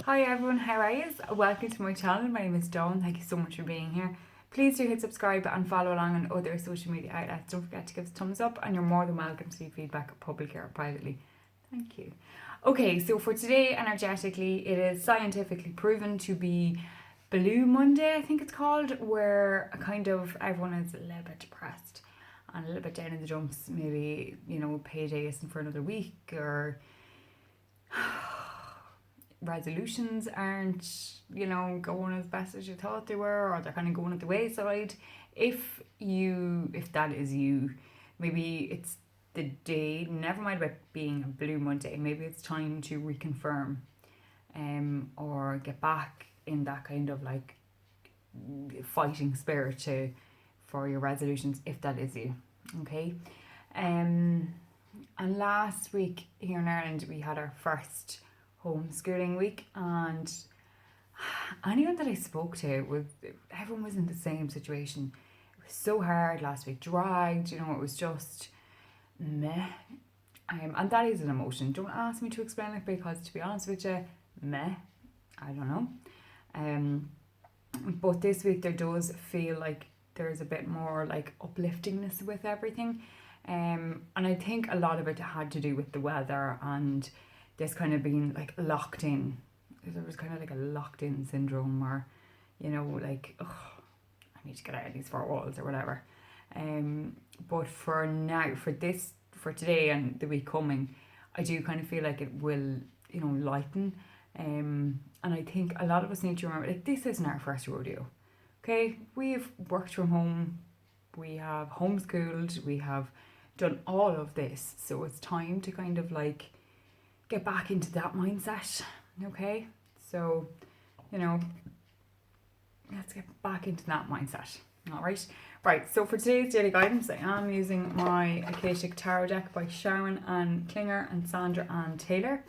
Hi everyone, how are you? Welcome to my channel. My name is Dawn. Thank you so much for being here. Please do hit subscribe and follow along on other social media outlets. Don't forget to give us a thumbs up, and you're more than welcome to leave feedback publicly or privately. Thank you. Okay, so for today, energetically, it is scientifically proven to be Blue Monday, I think it's called, where kind of everyone is a little bit depressed and a little bit down in the dumps. Maybe, payday isn't for another week, or resolutions aren't, going as best as you thought they were, or they're kind of going at the wayside. If that is you, maybe it's the day, never mind about being a Blue Monday, maybe it's time to reconfirm, or get back in that kind of like fighting spirit for your resolutions, if that is you. Okay. And last week here in Ireland we had our first homeschooling week, and anyone that I spoke to everyone was in the same situation. It was so hard last week, dragged, it was just meh. And that is an emotion. Don't ask me to explain it, because to be honest with you, meh, I don't know. But this week there does feel like there's a bit more like upliftingness with everything. And I think a lot of it had to do with the weather and this kind of being like locked in. There was kind of like a locked in syndrome, or, like, oh, I need to get out of these four walls or whatever. But for now, for today and the week coming, I do kind of feel like it will, lighten. And I think a lot of us need to remember, like, this isn't our first rodeo. Okay, we've worked from home, we have homeschooled, we have done all of this, so it's time to kind of like get back into that mindset. Okay, so let's get back into that mindset. All right, so for today's daily guidance, I am using my Akashic Tarot deck by Sharon and Klinger and Sandra and Taylor.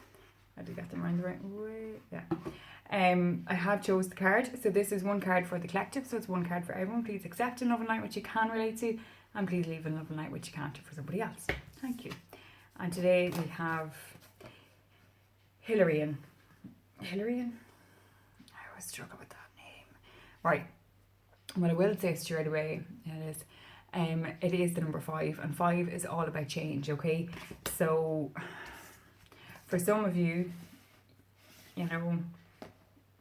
I did get them around the right way. Yeah. I have chose the card. So this is one card for the collective, so it's one card for everyone. Please accept and love and light which you can relate to, and please leave in love and light which you can't for somebody else. Thank you. And today we have Hilarion. Hilarion? I always struggle with that name. Right. What I will say straight away it is the number 5, and 5 is all about change, okay? So for some of you,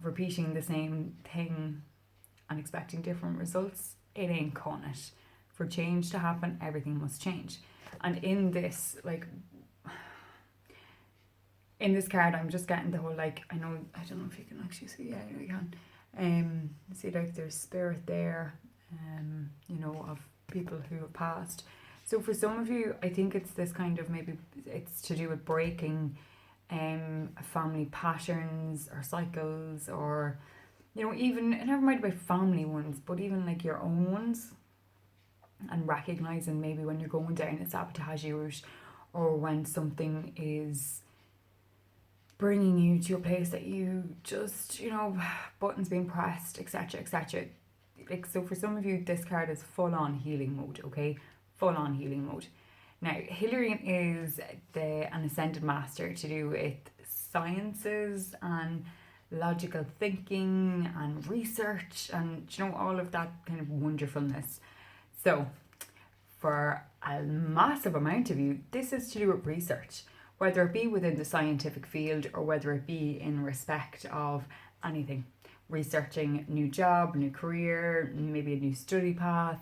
repeating the same thing and expecting different results, it ain't cutting it. For change to happen, everything must change. And in this, in this card, I'm just getting the whole, like, I don't know if you can actually see, yeah, I know you can. See, like, there's spirit there, of people who have passed. So for some of you, I think it's this kind of, maybe it's to do with breaking family patterns or cycles, or even, never mind about family ones, but even like your own ones, and recognizing maybe when you're going down a sabotage route, or when something is bringing you to a place that you just, buttons being pressed, etc. Like, so for some of you, this card is full on healing mode, okay? Full on healing mode. Now, Hilarion is an ascended master to do with sciences and logical thinking and research and, all of that kind of wonderfulness. So, for a massive amount of you, this is to do with research, whether it be within the scientific field or whether it be in respect of anything. Researching a new job, new career, maybe a new study path,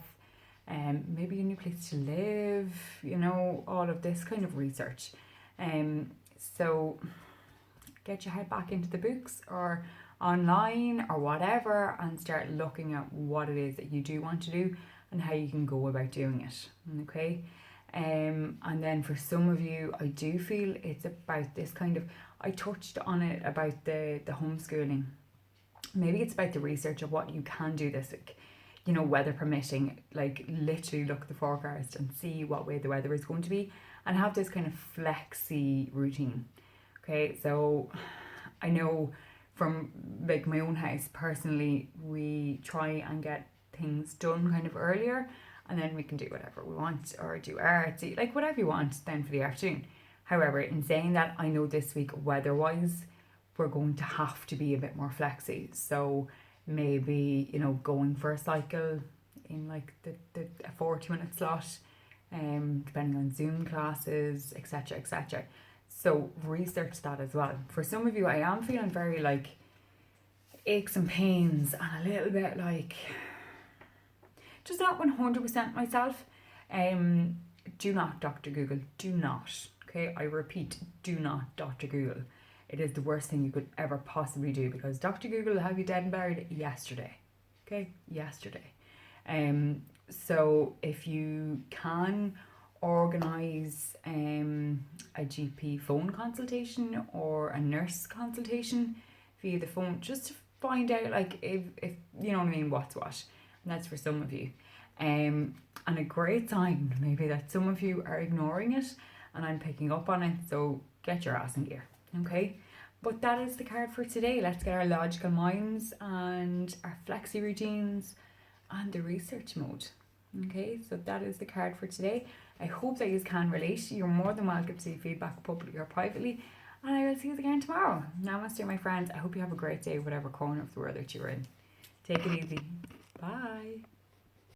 maybe a new place to live, all of this kind of research. So get your head back into the books or online or whatever, and start looking at what it is that you do want to do and how you can go about doing it. Okay. And then for some of you, I do feel it's about this kind of, I touched on it about the homeschooling. Maybe it's about the research of what you can do this week. Weather permitting, like, literally look at the forecast and see what way the weather is going to be, and have this kind of flexi routine. Okay, so I know from like my own house personally, we try and get things done kind of earlier, and then we can do whatever we want, or do art, like whatever you want then for the afternoon. However, in saying that, I know this week weather wise we're going to have to be a bit more flexy. So maybe, you know, going for a cycle in like the a 40-minute slot, depending on Zoom classes, etc., etc. So research that as well. For some of you, I am feeling very like aches and pains and a little bit like just not 100% myself. Do not Dr. Google. Do not. Okay, I repeat, do not Dr. Google. It is the worst thing you could ever possibly do, because Dr. Google will have you dead and buried yesterday. Okay, yesterday. So if you can organise a GP phone consultation or a nurse consultation via the phone, just to find out like if you know what I mean, what's what. And that's for some of you. And a great sign maybe that some of you are ignoring it and I'm picking up on it, so get your ass in gear, okay? But that is the card for today. Let's get our logical minds and our flexi routines and the research mode. Okay, so that is the card for today. I hope that you can relate. You're more than welcome to leave feedback publicly or privately, and I will see you again tomorrow. Namaste, my friends. I hope you have a great day, whatever corner of the world that you're in. Take it easy. Bye.